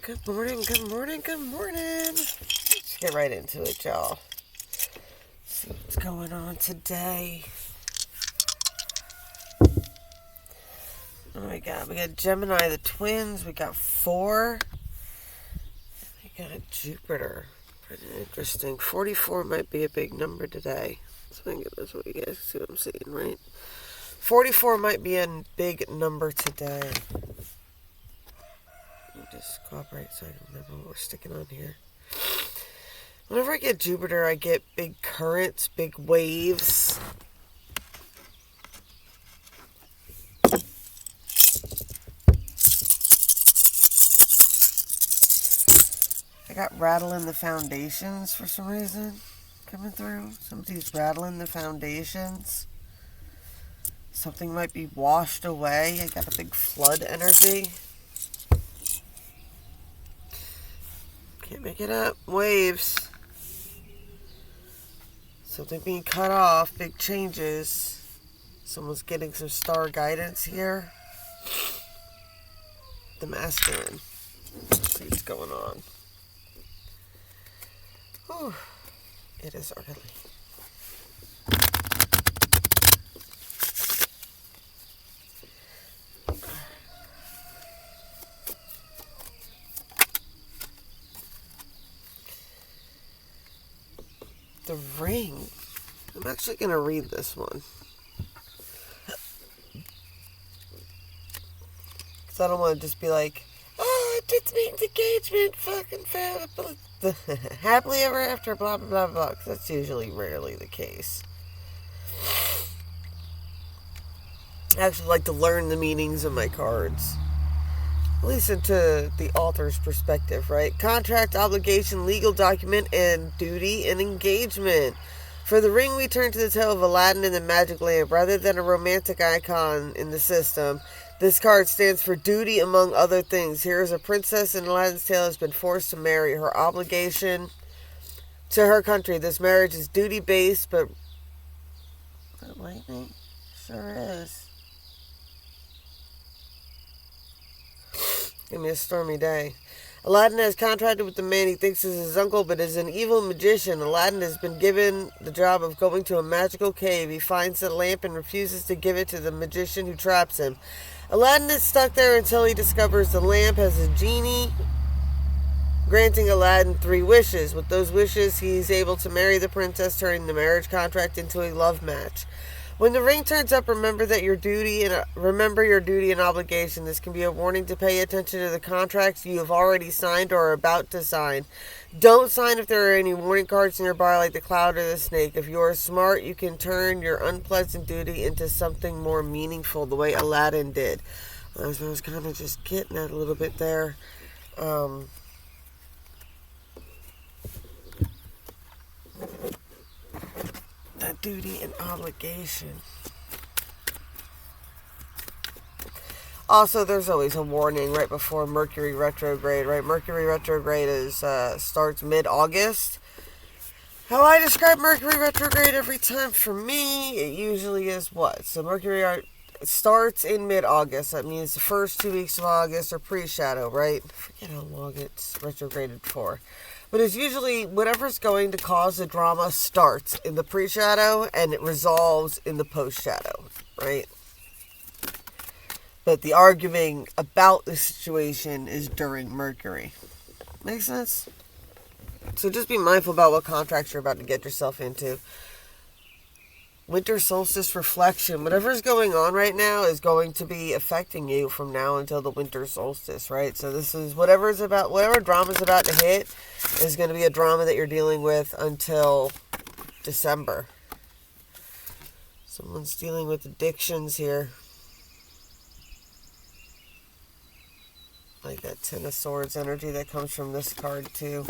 Good morning, good morning, good morning. Let's get right into it, y'all. See what's going on today. Oh my god, we got Gemini, the twins. We got 4. We got Jupiter. Pretty interesting. 44 might be a big number today. So I think that's what you guys see what I'm saying, right? 44 might be a big number today. Just cooperate so I can remember what we're sticking on here. Whenever I get Jupiter, I get big currents, big waves. I got rattling the foundations for some reason coming through. Somebody's rattling the foundations. Something might be washed away. I got a big flood energy. Can't make it up. Waves. Something being cut off. Big changes. Someone's getting some star guidance here. The masculine. Let's see what's going on. Whew. It is early. The ring. I'm actually going to read this one. Because I don't want to just be like, oh, it just means engagement, fucking happily ever after, blah, blah, blah, blah. Because that's usually rarely the case. I actually like to learn the meanings of my cards. Listen to the author's perspective, right? Contract, obligation, legal document, and duty and engagement. For the ring, we turn to the tale of Aladdin and the magic lamp. Rather than a romantic icon in the system, this card stands for duty among other things. Here is a princess in Aladdin's tale has been forced to marry. Her obligation to her country. This marriage is duty-based, but... That lightning? Sure is. Give me a stormy day. Aladdin has contracted with the man he thinks is his uncle, but is an evil magician. Aladdin has been given the job of going to a magical cave. He finds the lamp and refuses to give it to the magician who traps him. Aladdin is stuck there until he discovers the lamp has a genie, granting Aladdin 3 wishes. With those wishes, he's able to marry the princess, turning the marriage contract into a love match. When the ring turns up, remember your duty and obligation. This can be a warning to pay attention to the contracts you have already signed or are about to sign. Don't sign if there are any warning cards nearby, like the cloud or the snake. If you are smart, you can turn your unpleasant duty into something more meaningful, the way Aladdin did. I was kind of just getting at a little bit there. That duty and obligation. Also, there's always a warning right before Mercury retrograde, right? Mercury retrograde starts mid-August. How I describe Mercury retrograde every time for me, it usually is what? So Mercury starts in mid-August. That means the first 2 weeks of August are pre-shadow, right? I forget how long it's retrograded for. But it's usually whatever's going to cause the drama starts in the pre-shadow and it resolves in the post-shadow, right? But the arguing about the situation is during Mercury. Make sense? So just be mindful about what contracts you're about to get yourself into. Winter solstice reflection. Whatever's going on right now is going to be affecting you from now until the winter solstice, right? So this is whatever drama's about to hit is going to be a drama that you're dealing with until December. Someone's dealing with addictions here. Like that Ten of Swords energy that comes from this card too.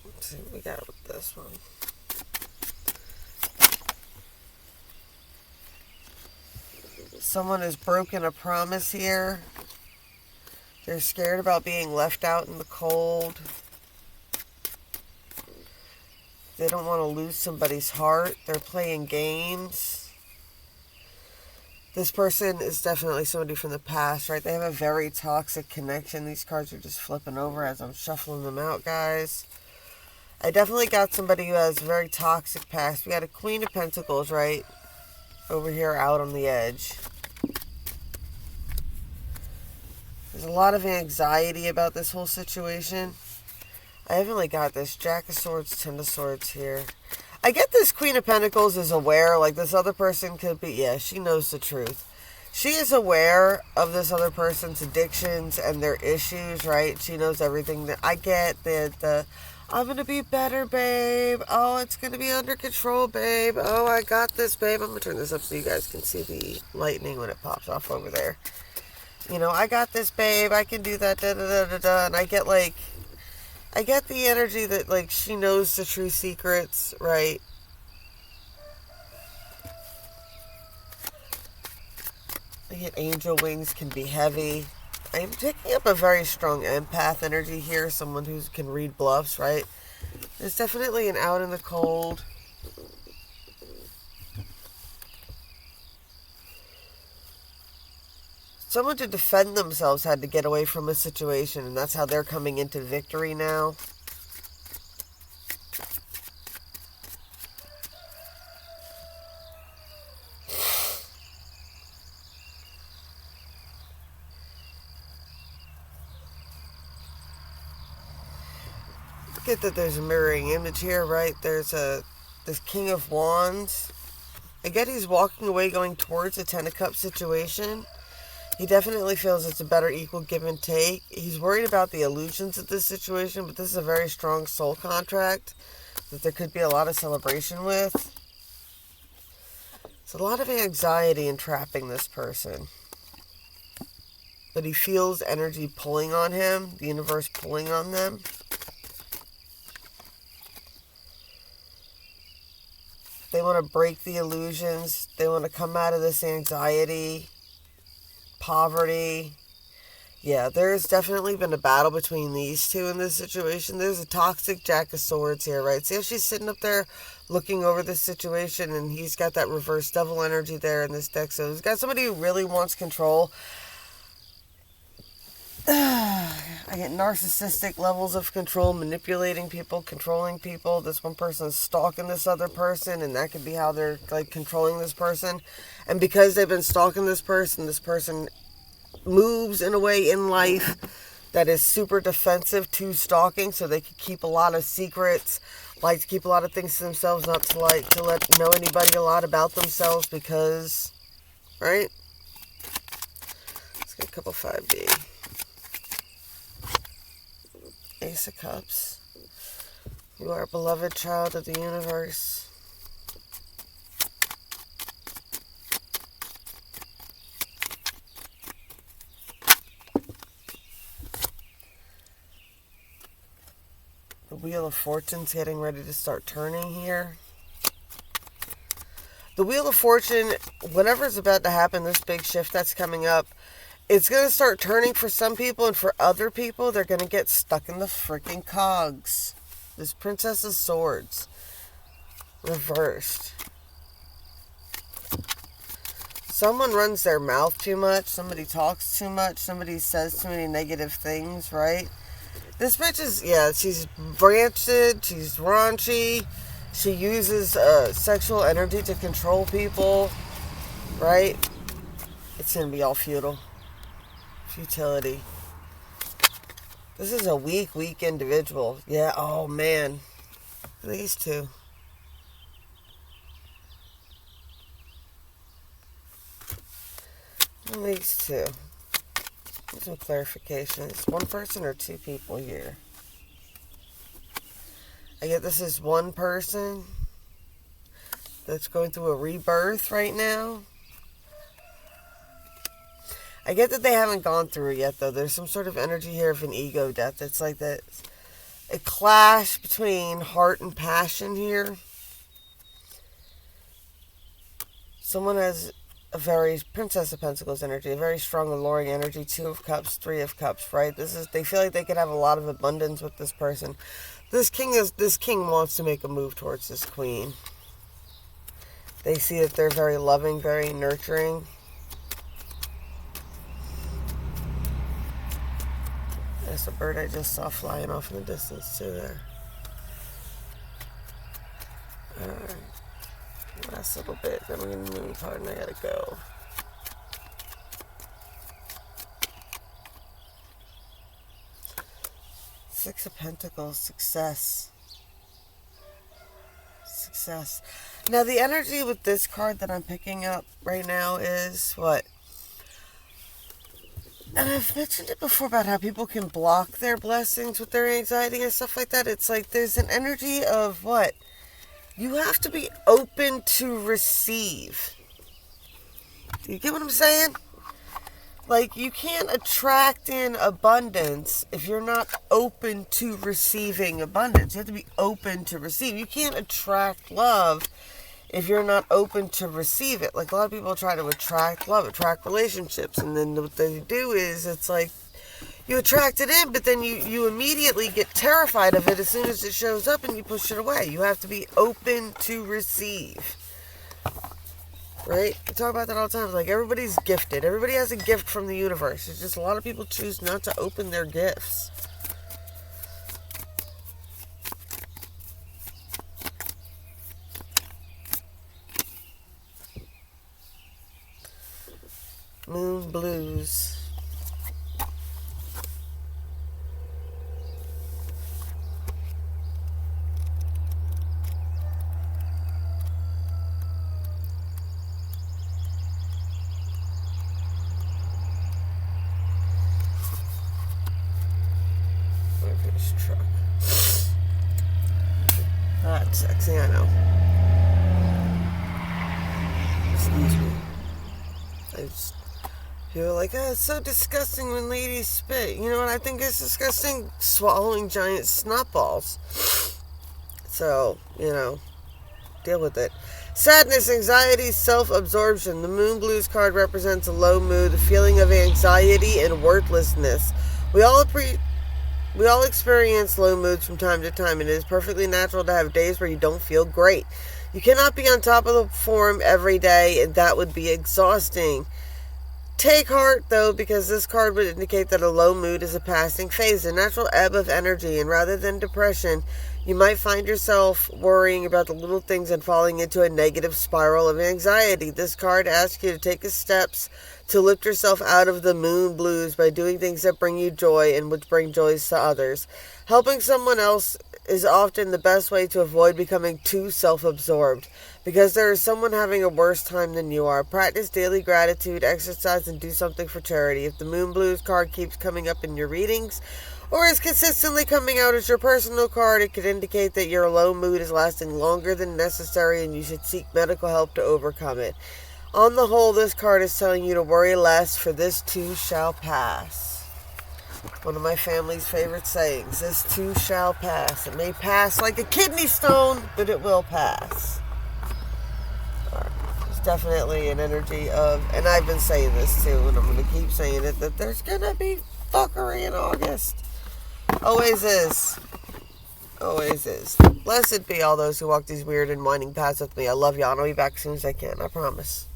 Let's see what we got with this one. Someone has broken a promise here. They're scared about being left out in the cold. they don't want to lose somebody's heart. They're playing games. This person is definitely somebody from the past, right? They have a very toxic connection. These cards are just flipping over as I'm shuffling them out, guys. I definitely got somebody who has a very toxic past. We got a Queen of Pentacles, right? Over here out on the edge. There's a lot of anxiety about this whole situation. I haven't got this Jack of Swords, Ten of Swords here. I get this Queen of Pentacles is aware, like this other person could be, yeah, she knows the truth. She is aware of this other person's addictions and their issues, right? She knows everything. That I get the I'm going to be better, babe. Oh, it's going to be under control, babe. Oh, I got this, babe. I'm going to turn this up so you guys can see the lightning when it pops off over there. You know, I got this, babe. I can do that, da-da-da-da-da. And I get the energy that, she knows the true secrets, right? I get angel wings can be heavy. I'm picking up a very strong empath energy here. Someone who can read bluffs, right? There's definitely an out in the cold. Someone to defend themselves had to get away from a situation, and that's how they're coming into victory now. Get that there's a mirroring image here, right? There's this King of Wands. I get he's walking away going towards a Ten of Cups situation. He definitely feels it's a better equal give and take. He's worried about the illusions of this situation, but this is a very strong soul contract that there could be a lot of celebration with. It's a lot of anxiety in trapping this person. But he feels energy pulling on him, the universe pulling on them. They want to break the illusions. They want to come out of this anxiety, poverty. Yeah, there's definitely been a battle between these two in this situation. There's a toxic Jack of Swords here, right? See how she's sitting up there looking over this situation, and he's got that reverse devil energy there in this deck. So he's got somebody who really wants control. I get narcissistic levels of control, manipulating people, controlling people. This one person is stalking this other person, and that could be how they're controlling this person. And because they've been stalking this person moves in a way in life that is super defensive to stalking, so they can keep a lot of secrets, like to keep a lot of things to themselves, not to let know anybody a lot about themselves, because, right? Let's get a couple 5D. Ace of Cups. You are a beloved child of the universe. The Wheel of Fortune's getting ready to start turning here. The Wheel of Fortune, whatever's about to happen, this big shift that's coming up, it's going to start turning for some people, and for other people, they're going to get stuck in the freaking cogs. This Princess of Swords. Reversed. Someone runs their mouth too much. Somebody talks too much. Somebody says too many negative things, right? This bitch is, yeah, she's rancid. She's raunchy. She uses sexual energy to control people, right? It's going to be all futile. Futility. This is a weak individual. Yeah, oh man. These two. These two. Some clarification. It's one person or two people here? I get this is one person that's going through a rebirth right now. I get that they haven't gone through it yet, though. There's some sort of energy here of an ego death. It's like that, a clash between heart and passion here. Someone has a very Princess of Pentacles energy, a very strong, alluring energy. 2 of Cups, 3 of Cups, right? They feel like they could have a lot of abundance with this person. This king wants to make a move towards this queen. They see that they're very loving, very nurturing. There's a bird I just saw flying off in the distance too there. Alright. Last little bit, then we're going to move hard and I gotta go. Six of Pentacles, success. Success. Now the energy with this card that I'm picking up right now is what? And I've mentioned it before about how people can block their blessings with their anxiety and stuff like that. It's like there's an energy of what? You have to be open to receive. You get what I'm saying? Like, you can't attract in abundance if you're not open to receiving abundance. You have to be open to receive. You can't attract love if you're not open to receive it. Like, a lot of people try to attract love, attract relationships, and then what they do is, it's like, you attract it in, but then you immediately get terrified of it as soon as it shows up and you push it away. You have to be open to receive. Right? I talk about that all the time. Like, everybody's gifted. Everybody has a gift from the universe. It's just a lot of people choose not to open their gifts. Moon blues. Truck. That's sexy, I know. Excuse me. You're like, oh, it's so disgusting when ladies spit. You know what I think is disgusting? Swallowing giant snot balls. So, deal with it. Sadness, anxiety, self-absorption. The Moon Blues card represents a low mood, a feeling of anxiety and worthlessness. We all experience low moods from time to time, and it is perfectly natural to have days where you don't feel great. You cannot be on top of the form every day, and that would be exhausting. Take heart, though, because this card would indicate that a low mood is a passing phase, a natural ebb of energy, and rather than depression, you might find yourself worrying about the little things and falling into a negative spiral of anxiety. This card asks you to take steps to lift yourself out of the moon blues by doing things that bring you joy and which bring joys to others. Helping someone else is often the best way to avoid becoming too self-absorbed, because there is someone having a worse time than you are. Practice daily gratitude, exercise, and do something for charity. If the Moon Blues card keeps coming up in your readings, or is consistently coming out as your personal card, it could indicate that your low mood is lasting longer than necessary and you should seek medical help to overcome it. On the whole, this card is telling you to worry less, for this too shall pass. One of my family's favorite sayings, this too shall pass. It may pass like a kidney stone, but it will pass. There's definitely an energy of, and I've been saying this too, and I'm going to keep saying it, that there's going to be fuckery in August. Always is. Always is. Blessed be all those who walk these weird and winding paths with me. I love y'all, and I'll be back as soon as I can. I promise.